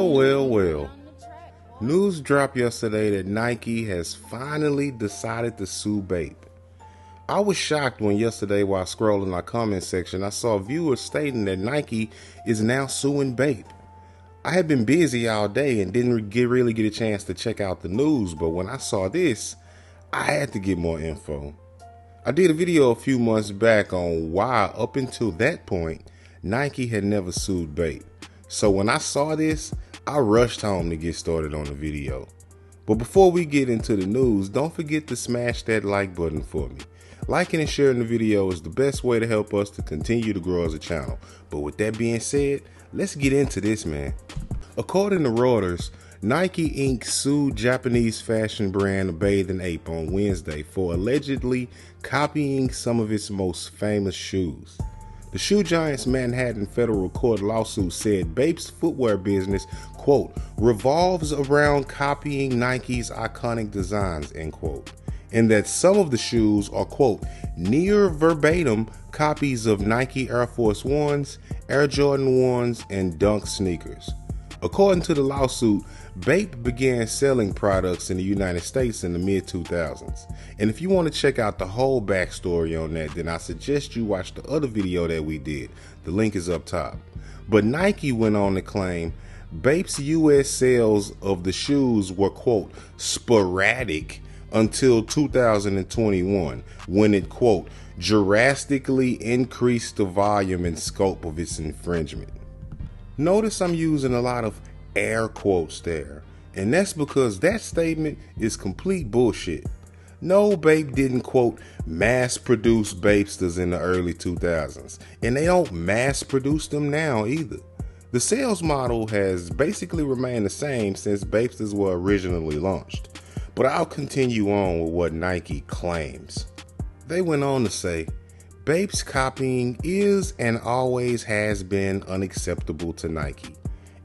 Well. News dropped yesterday that Nike has finally decided to sue Bape. I was shocked when yesterday, while scrolling our comment section, I saw viewers stating that Nike is now suing Bape. I had been busy all day and didn't really get a chance to check out the news, but when I saw this, I had to get more info. I did a video a few months back on why, up until that point, Nike had never sued Bape. So when I saw this, I rushed home to get started on the video. But before we get into the news, don't forget to smash that like button for me. Liking and sharing the video is the best way to help us to continue to grow as a channel. But with that being said, let's get into this, man. According to Reuters, Nike Inc. sued Japanese fashion brand Bathing Ape on Wednesday for allegedly copying some of its most famous shoes. The shoe giant's Manhattan federal court lawsuit said Bape's footwear business, quote, revolves around copying Nike's iconic designs, end quote, and that some of the shoes are, quote, near verbatim copies of Nike Air Force Ones, Air Jordan 1s, and Dunk sneakers. According to the lawsuit, Bape began selling products in the United States in the mid-2000s. And if you want to check out the whole backstory on that, then I suggest you watch the other video that we did. The link is up top. But Nike went on to claim Bape's U.S. sales of the shoes were, quote, sporadic until 2021, when it, quote, drastically increased the volume and scope of its infringement. Notice I'm using a lot of air quotes there, and that's because that statement is complete bullshit. No, Bape didn't, quote, mass produce Bapesters in the early 2000s, and they don't mass produce them now either. The sales model has basically remained the same since Bapesters were originally launched, but I'll continue on with what Nike claims. They went on to say, Bape's copying is and always has been unacceptable to Nike.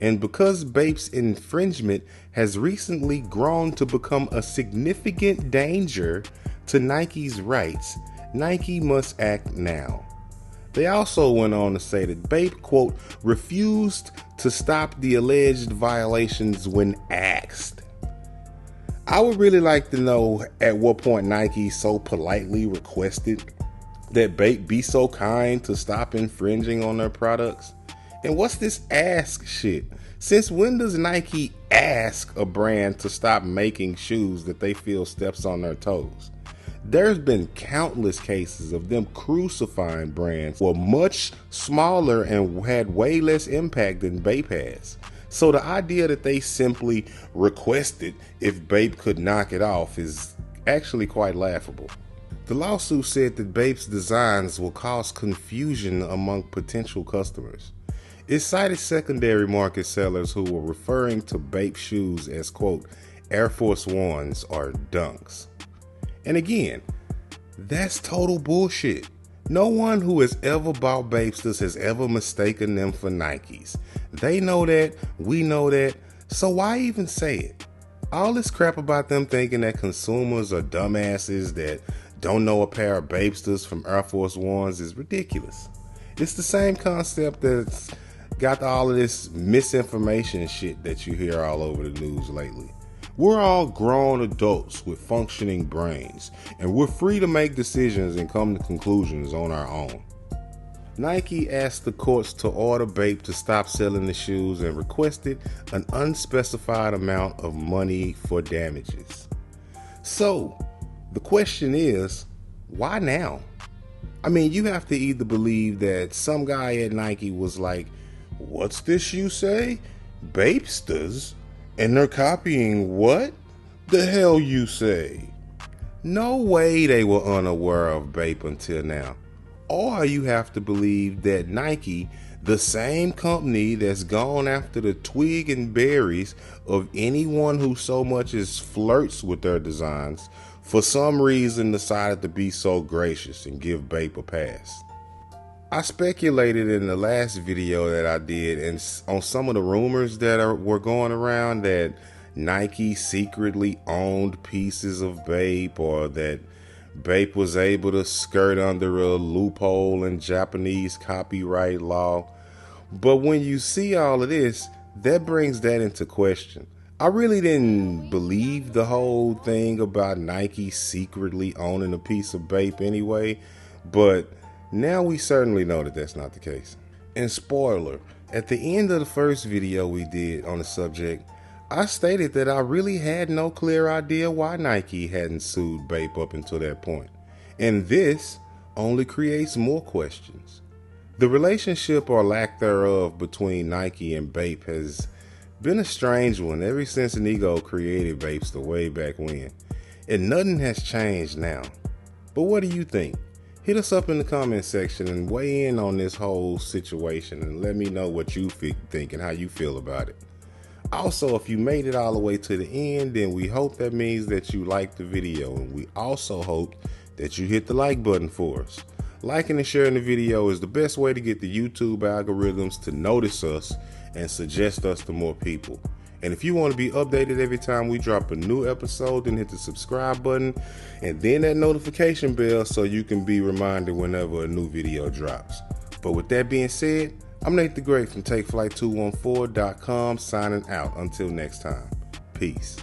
And because Bape's infringement has recently grown to become a significant danger to Nike's rights, Nike must act now. They also went on to say that Bape, quote, refused to stop the alleged violations when asked. I would really like to know at what point Nike so politely requested that Bape be so kind to stop infringing on their products. And what's this ask shit? Since when does Nike ask a brand to stop making shoes that they feel steps on their toes? There's been countless cases of them crucifying brands who are much smaller and had way less impact than Bape has. So the idea that they simply requested if Bape could knock it off is actually quite laughable. The lawsuit said that Bape's designs will cause confusion among potential customers. It cited secondary market sellers who were referring to Bape shoes as, quote, Air Force Ones or Dunks. And again, that's total bullshit. No one who has ever bought Bapesters has ever mistaken them for Nikes. They know that, we know that, so why even say it? All this crap about them thinking that consumers are dumbasses that don't know a pair of Bapesters from Air Force Ones is ridiculous. It's the same concept that's got all of this misinformation shit that you hear all over the news lately. We're all grown adults with functioning brains, and we're free to make decisions and come to conclusions on our own. Nike asked the courts to order Bape to stop selling the shoes and requested an unspecified amount of money for damages. So, the question is, why now? I mean, you have to either believe that some guy at Nike was like, what's this you say? Bapesters? And they're copying what? The hell you say? No way they were unaware of Bape until now. Or you have to believe that Nike, the same company that's gone after the twig and berries of anyone who so much as flirts with their designs, for some reason decided to be so gracious and give Bape a pass. I speculated in the last video that I did and on some of the rumors that were going around that Nike secretly owned pieces of Bape, or that Bape was able to skirt under a loophole in Japanese copyright law. But when you see all of this, that brings that into question. I really didn't believe the whole thing about Nike secretly owning a piece of Bape anyway, but now we certainly know that that's not the case. And spoiler, at the end of the first video we did on the subject, I stated that I really had no clear idea why Nike hadn't sued Bape up until that point. And this only creates more questions. The relationship or lack thereof between Nike and Bape has been a strange one ever since Inigo created Bapester way back when. And nothing has changed now. But what do you think? Hit us up in the comment section and weigh in on this whole situation and let me know what you think and how you feel about it. Also, if you made it all the way to the end, then we hope that means that you liked the video, and we also hope that you hit the like button for us. Liking and sharing the video is the best way to get the YouTube algorithms to notice us and suggest us to more people. And if you want to be updated every time we drop a new episode, then hit the subscribe button and then that notification bell so you can be reminded whenever a new video drops. But with that being said, I'm Nate the Great from TakeFlight214.com signing out. Until next time, peace.